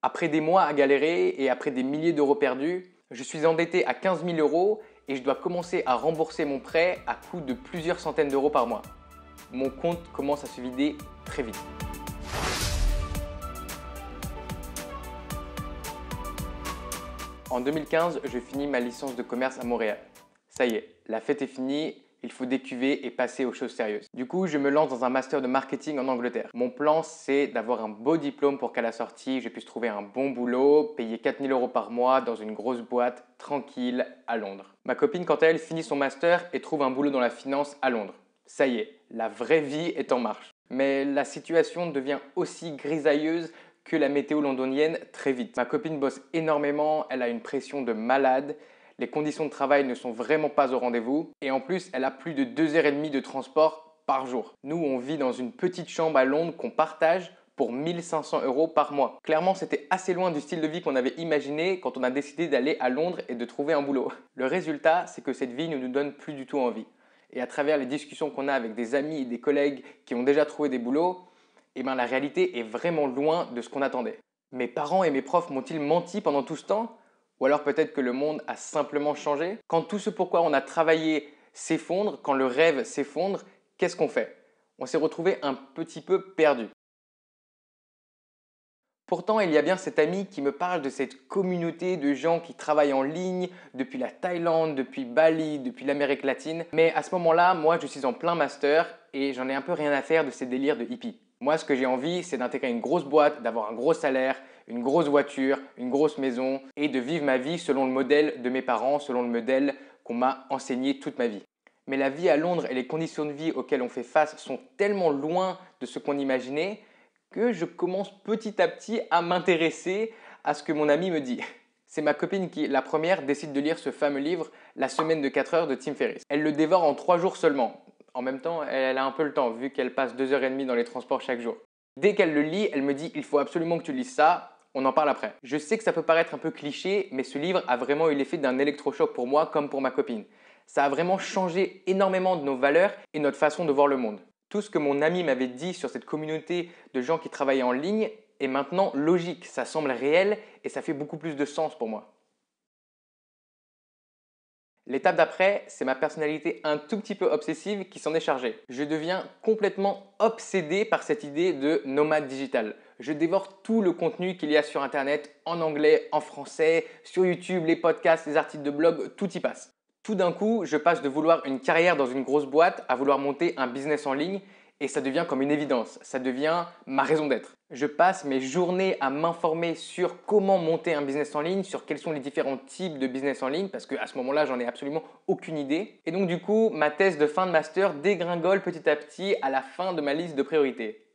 Après des mois à galérer et après des milliers d'euros perdus, je suis endetté à 15 000 euros et je dois commencer à rembourser mon prêt à coût de plusieurs centaines d'euros par mois. Mon compte commence à se vider très vite. En 2015, je finis ma licence de commerce à Montréal. Ça y est, la fête est finie, il faut décuver et passer aux choses sérieuses. Du coup, je me lance dans un master de marketing en Angleterre. Mon plan, c'est d'avoir un beau diplôme pour qu'à la sortie, je puisse trouver un bon boulot, payer 4 000 euros par mois dans une grosse boîte, tranquille, à Londres. Ma copine, quant à elle, finit son master et trouve un boulot dans la finance à Londres. Ça y est, la vraie vie est en marche. Mais la situation devient aussi grisailleuse que la météo londonienne très vite. Ma copine bosse énormément, elle a une pression de malade. Les conditions de travail ne sont vraiment pas au rendez-vous et en plus, elle a plus de 2h30 de transport par jour. Nous, on vit dans une petite chambre à Londres qu'on partage pour 1 500 euros par mois. Clairement, c'était assez loin du style de vie qu'on avait imaginé quand on a décidé d'aller à Londres et de trouver un boulot. Le résultat, c'est que cette vie ne nous donne plus du tout envie. Et à travers les discussions qu'on a avec des amis et des collègues qui ont déjà trouvé des boulots, la réalité est vraiment loin de ce qu'on attendait. Mes parents et mes profs m'ont-ils menti pendant tout ce temps ? Ou alors peut-être que le monde a simplement changé. Quand tout ce pourquoi on a travaillé s'effondre, quand le rêve s'effondre, qu'est-ce qu'on fait? On s'est retrouvé un petit peu perdu. Pourtant, il y a bien cet ami qui me parle de cette communauté de gens qui travaillent en ligne depuis la Thaïlande, depuis Bali, depuis l'Amérique latine. Mais à ce moment-là, moi, je suis en plein master et j'en ai un peu rien à faire de ces délires de hippie. Moi, ce que j'ai envie, c'est d'intégrer une grosse boîte, d'avoir un gros salaire, une grosse voiture, une grosse maison et de vivre ma vie selon le modèle de mes parents, selon le modèle qu'on m'a enseigné toute ma vie. Mais la vie à Londres et les conditions de vie auxquelles on fait face sont tellement loin de ce qu'on imaginait que je commence petit à petit à m'intéresser à ce que mon ami me dit. C'est ma copine qui, la première, décide de lire ce fameux livre, La semaine de 4 heures de Tim Ferriss. Elle le dévore en 3 jours seulement. En même temps, elle a un peu le temps vu qu'elle passe 2h30 dans les transports chaque jour. Dès qu'elle le lit, elle me dit « il faut absolument que tu lises ça, on en parle après ». Je sais que ça peut paraître un peu cliché, mais ce livre a vraiment eu l'effet d'un électrochoc pour moi comme pour ma copine. Ça a vraiment changé énormément de nos valeurs et notre façon de voir le monde. Tout ce que mon ami m'avait dit sur cette communauté de gens qui travaillaient en ligne est maintenant logique, ça semble réel et ça fait beaucoup plus de sens pour moi. L'étape d'après, c'est ma personnalité un tout petit peu obsessive qui s'en est chargée. Je deviens complètement obsédé par cette idée de nomade digital. Je dévore tout le contenu qu'il y a sur Internet, en anglais, en français, sur YouTube, les podcasts, les articles de blog, tout y passe. Tout d'un coup, je passe de vouloir une carrière dans une grosse boîte à vouloir monter un business en ligne et ça devient comme une évidence, ça devient ma raison d'être. Je passe mes journées à m'informer sur comment monter un business en ligne, sur quels sont les différents types de business en ligne parce qu'à ce moment-là, j'en ai absolument aucune idée. Et donc du coup, ma thèse de fin de master dégringole petit à petit à la fin de ma liste de priorités.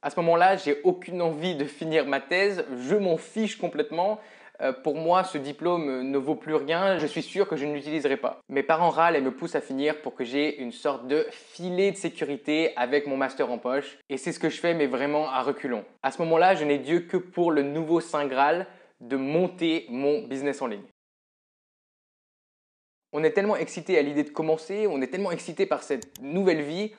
À ce moment-là, j'ai aucune envie de finir ma thèse, je m'en fiche complètement. Pour moi, ce diplôme ne vaut plus rien, je suis sûr que je ne l'utiliserai pas. Mes parents râlent et me poussent à finir pour que j'ai une sorte de filet de sécurité avec mon master en poche. Et c'est ce que je fais, mais vraiment à reculons. À ce moment-là, je n'ai Dieu que pour le nouveau Saint Graal de monter mon business en ligne. On est tellement excité à l'idée de commencer, on est tellement excité par cette nouvelle vie.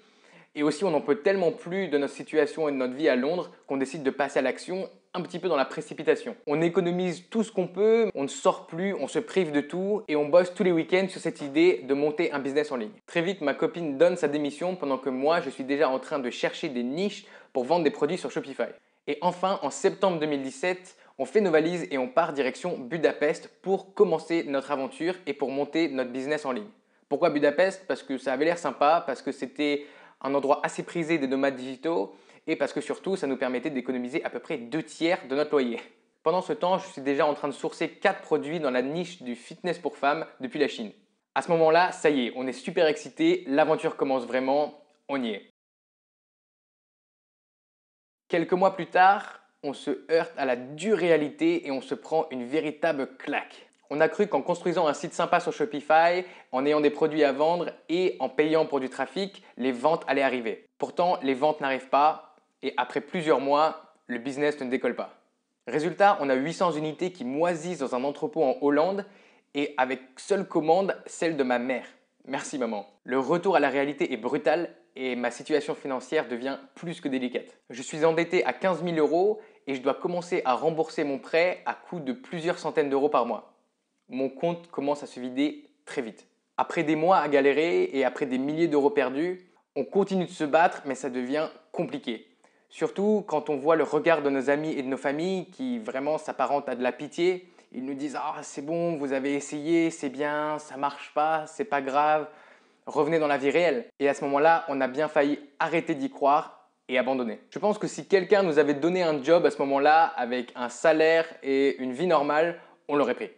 Et aussi, on n'en peut tellement plus de notre situation et de notre vie à Londres qu'on décide de passer à l'action un petit peu dans la précipitation. On économise tout ce qu'on peut, on ne sort plus, on se prive de tout et on bosse tous les week-ends sur cette idée de monter un business en ligne. Très vite, ma copine donne sa démission pendant que moi, je suis déjà en train de chercher des niches pour vendre des produits sur Shopify. Et enfin, en septembre 2017, on fait nos valises et on part direction Budapest pour commencer notre aventure et pour monter notre business en ligne. Pourquoi Budapest? Parce que ça avait l'air sympa, parce que c'était un endroit assez prisé des nomades digitaux et parce que surtout, ça nous permettait d'économiser à peu près 2/3 de notre loyer. Pendant ce temps, je suis déjà en train de sourcer 4 produits dans la niche du fitness pour femmes depuis la Chine. À ce moment-là, ça y est, on est super excité, l'aventure commence vraiment, on y est. Quelques mois plus tard, on se heurte à la dure réalité et on se prend une véritable claque. On a cru qu'en construisant un site sympa sur Shopify, en ayant des produits à vendre et en payant pour du trafic, les ventes allaient arriver. Pourtant, les ventes n'arrivent pas et après plusieurs mois, le business ne décolle pas. Résultat, on a 800 unités qui moisissent dans un entrepôt en Hollande et avec seule commande, celle de ma mère. Merci maman. Le retour à la réalité est brutal et ma situation financière devient plus que délicate. Je suis endetté à 15 000 euros et je dois commencer à rembourser mon prêt à coût de plusieurs centaines d'euros par mois. Mon compte commence à se vider très vite. Après des mois à galérer et après des milliers d'euros perdus, on continue de se battre mais ça devient compliqué. Surtout quand on voit le regard de nos amis et de nos familles qui vraiment s'apparentent à de la pitié. Ils nous disent « Ah, c'est bon, vous avez essayé, c'est bien, ça marche pas, c'est pas grave, revenez dans la vie réelle. » Et à ce moment-là, on a bien failli arrêter d'y croire et abandonner. Je pense que si quelqu'un nous avait donné un job à ce moment-là avec un salaire et une vie normale, on l'aurait pris.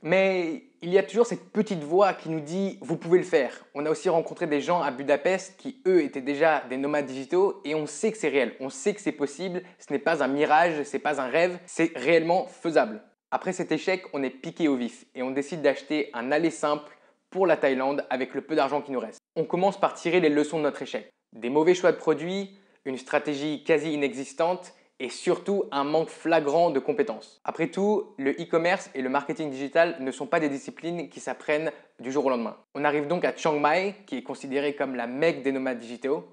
Mais il y a toujours cette petite voix qui nous dit vous pouvez le faire. On a aussi rencontré des gens à Budapest qui eux étaient déjà des nomades digitaux et on sait que c'est réel, on sait que c'est possible, ce n'est pas un mirage, ce n'est pas un rêve, c'est réellement faisable. Après cet échec, on est piqué au vif et on décide d'acheter un aller simple pour la Thaïlande avec le peu d'argent qui nous reste. On commence par tirer les leçons de notre échec. Des mauvais choix de produits, une stratégie quasi inexistante et surtout un manque flagrant de compétences. Après tout, le e-commerce et le marketing digital ne sont pas des disciplines qui s'apprennent du jour au lendemain. On arrive donc à Chiang Mai, qui est considéré comme la Mecque des nomades digitaux.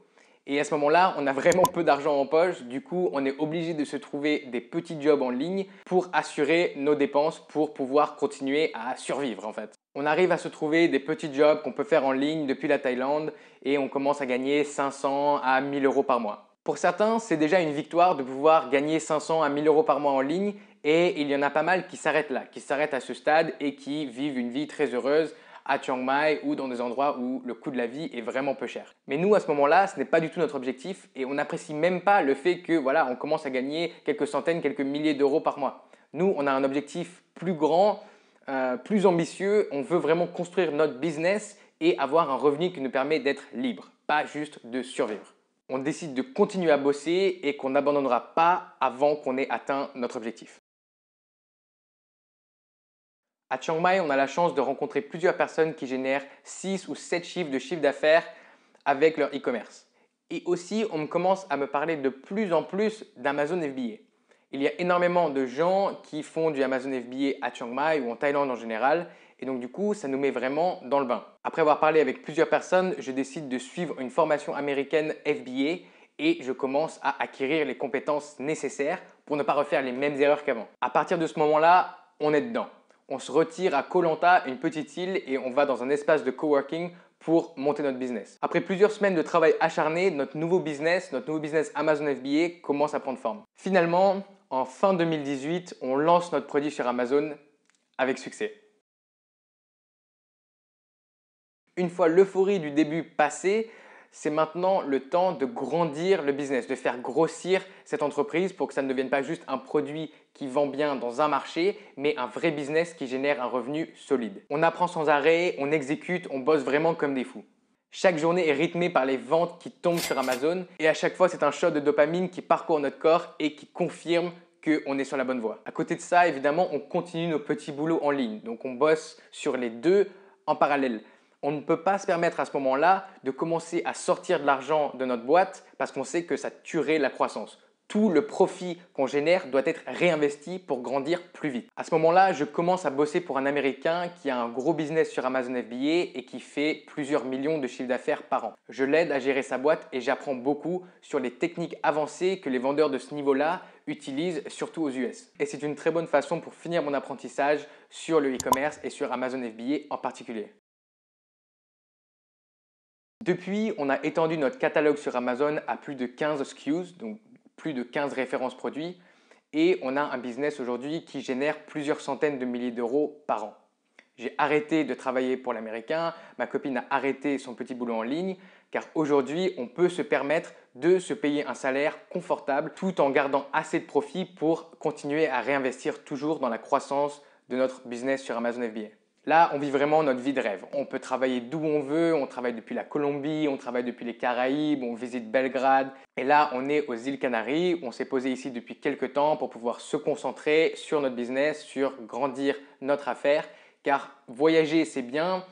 Et à ce moment-là, on a vraiment peu d'argent en poche. Du coup, on est obligé de se trouver des petits jobs en ligne pour assurer nos dépenses, pour pouvoir continuer à survivre en fait. On arrive à se trouver des petits jobs qu'on peut faire en ligne depuis la Thaïlande et on commence à gagner 500 à 1000 euros par mois. Pour certains, c'est déjà une victoire de pouvoir gagner 500 à 1000 euros par mois en ligne et il y en a pas mal qui s'arrêtent là, qui s'arrêtent à ce stade et qui vivent une vie très heureuse à Chiang Mai ou dans des endroits où le coût de la vie est vraiment peu cher. Mais nous, à ce moment-là, ce n'est pas du tout notre objectif et on n'apprécie même pas le fait que voilà, on commence à gagner quelques centaines, quelques milliers d'euros par mois. Nous, on a un objectif plus grand, plus ambitieux. On veut vraiment construire notre business et avoir un revenu qui nous permet d'être libre, pas juste de survivre. On décide de continuer à bosser et qu'on n'abandonnera pas avant qu'on ait atteint notre objectif. À Chiang Mai, on a la chance de rencontrer plusieurs personnes qui génèrent 6 ou 7 chiffres de chiffre d'affaires avec leur e-commerce. Et aussi, on commence à me parler de plus en plus d'Amazon FBA. Il y a énormément de gens qui font du Amazon FBA à Chiang Mai ou en Thaïlande en général. Et donc du coup, ça nous met vraiment dans le bain. Après avoir parlé avec plusieurs personnes, je décide de suivre une formation américaine FBA et je commence à acquérir les compétences nécessaires pour ne pas refaire les mêmes erreurs qu'avant. À partir de ce moment-là, on est dedans. On se retire à Koh Lanta, une petite île, et on va dans un espace de coworking pour monter notre business. Après plusieurs semaines de travail acharné, notre nouveau business Amazon FBA commence à prendre forme. Finalement, en fin 2018, on lance notre produit sur Amazon avec succès. Une fois l'euphorie du début passée, c'est maintenant le temps de grandir le business, de faire grossir cette entreprise pour que ça ne devienne pas juste un produit qui vend bien dans un marché, mais un vrai business qui génère un revenu solide. On apprend sans arrêt, on exécute, on bosse vraiment comme des fous. Chaque journée est rythmée par les ventes qui tombent sur Amazon et à chaque fois c'est un shot de dopamine qui parcourt notre corps et qui confirme qu'on est sur la bonne voie. À côté de ça, évidemment, on continue nos petits boulots en ligne. Donc on bosse sur les deux en parallèle. On ne peut pas se permettre à ce moment-là de commencer à sortir de l'argent de notre boîte parce qu'on sait que ça tuerait la croissance. Tout le profit qu'on génère doit être réinvesti pour grandir plus vite. À ce moment-là, je commence à bosser pour un Américain qui a un gros business sur Amazon FBA et qui fait plusieurs millions de chiffres d'affaires par an. Je l'aide à gérer sa boîte et j'apprends beaucoup sur les techniques avancées que les vendeurs de ce niveau-là utilisent, surtout aux US. Et c'est une très bonne façon pour finir mon apprentissage sur le e-commerce et sur Amazon FBA en particulier. Depuis, on a étendu notre catalogue sur Amazon à plus de 15 SKUs, donc plus de 15 références produits, et on a un business aujourd'hui qui génère plusieurs centaines de milliers d'euros par an. J'ai arrêté de travailler pour l'américain, ma copine a arrêté son petit boulot en ligne, car aujourd'hui, on peut se permettre de se payer un salaire confortable tout en gardant assez de profit pour continuer à réinvestir toujours dans la croissance de notre business sur Amazon FBA. Là, on vit vraiment notre vie de rêve. On peut travailler d'où on veut, on travaille depuis la Colombie, on travaille depuis les Caraïbes, on visite Belgrade. Et là, on est aux îles Canaries. On s'est posé ici depuis quelques temps pour pouvoir se concentrer sur notre business, sur grandir notre affaire. Car voyager, c'est bien,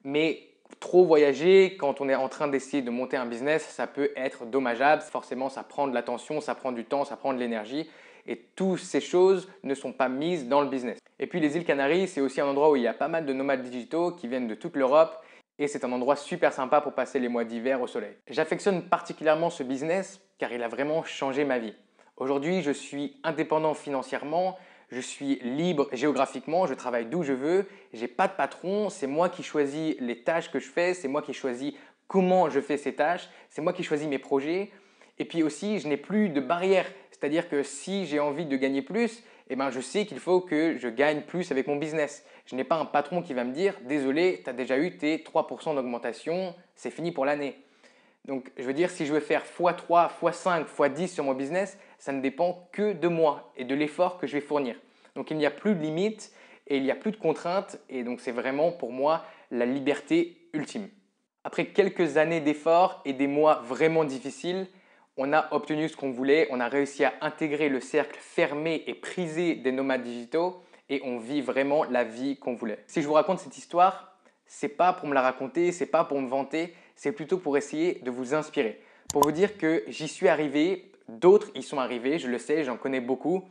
mais trop voyager quand on est en train d'essayer de monter un business, ça peut être dommageable. Forcément, ça prend de l'attention, ça prend du temps, ça prend de l'énergie. Et toutes ces choses ne sont pas mises dans le business. Et puis les îles Canaries, c'est aussi un endroit où il y a pas mal de nomades digitaux qui viennent de toute l'Europe et c'est un endroit super sympa pour passer les mois d'hiver au soleil. J'affectionne particulièrement ce business car il a vraiment changé ma vie. Aujourd'hui, je suis indépendant financièrement, je suis libre géographiquement, je travaille d'où je veux, j'ai pas de patron, c'est moi qui choisis les tâches que je fais, c'est moi qui choisis comment je fais ces tâches, c'est moi qui choisis mes projets. Et puis aussi, je n'ai plus de barrières, c'est-à-dire que si j'ai envie de gagner plus, eh ben, je sais qu'il faut que je gagne plus avec mon business. Je n'ai pas un patron qui va me dire « Désolé, tu as déjà eu tes 3% d'augmentation, c'est fini pour l'année ». Donc, je veux dire, si je veux faire x3, x5, x10 sur mon business, ça ne dépend que de moi et de l'effort que je vais fournir. Donc, il n'y a plus de limites et il n'y a plus de contraintes et donc c'est vraiment pour moi la liberté ultime. Après quelques années d'efforts et des mois vraiment difficiles, on a obtenu ce qu'on voulait, on a réussi à intégrer le cercle fermé et prisé des nomades digitaux et on vit vraiment la vie qu'on voulait. Si je vous raconte cette histoire, c'est pas pour me la raconter, c'est pas pour me vanter, c'est plutôt pour essayer de vous inspirer. Pour vous dire que j'y suis arrivé, d'autres y sont arrivés, je le sais, j'en connais beaucoup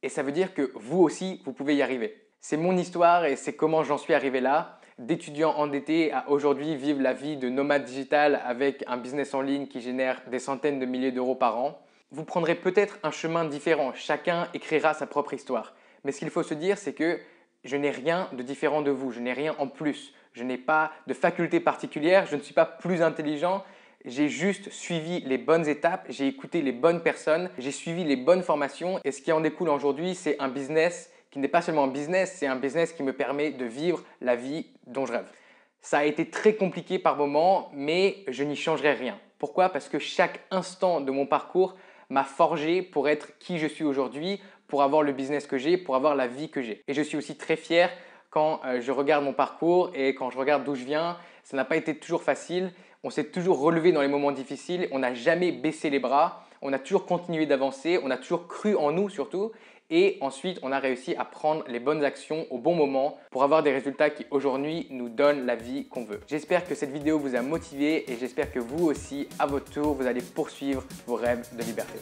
et ça veut dire que vous aussi, vous pouvez y arriver. C'est mon histoire et c'est comment j'en suis arrivé là, d'étudiant endetté à aujourd'hui vivre la vie de nomade digital avec un business en ligne qui génère des centaines de milliers d'euros par an. Vous prendrez peut-être un chemin différent, chacun écrira sa propre histoire. Mais ce qu'il faut se dire, c'est que je n'ai rien de différent de vous, je n'ai rien en plus. Je n'ai pas de faculté particulière, je ne suis pas plus intelligent. J'ai juste suivi les bonnes étapes, j'ai écouté les bonnes personnes, j'ai suivi les bonnes formations et ce qui en découle aujourd'hui, c'est un business qui n'est pas seulement un business, c'est un business qui me permet de vivre la vie dont je rêve. Ça a été très compliqué par moments, mais je n'y changerai rien. Pourquoi? Parce que chaque instant de mon parcours m'a forgé pour être qui je suis aujourd'hui, pour avoir le business que j'ai, pour avoir la vie que j'ai. Et je suis aussi très fier quand je regarde mon parcours et quand je regarde d'où je viens. Ça n'a pas été toujours facile. On s'est toujours relevé dans les moments difficiles. On n'a jamais baissé les bras. On a toujours continué d'avancer. On a toujours cru en nous surtout. Et ensuite, on a réussi à prendre les bonnes actions au bon moment pour avoir des résultats qui aujourd'hui nous donnent la vie qu'on veut. J'espère que cette vidéo vous a motivé et j'espère que vous aussi, à votre tour, vous allez poursuivre vos rêves de liberté.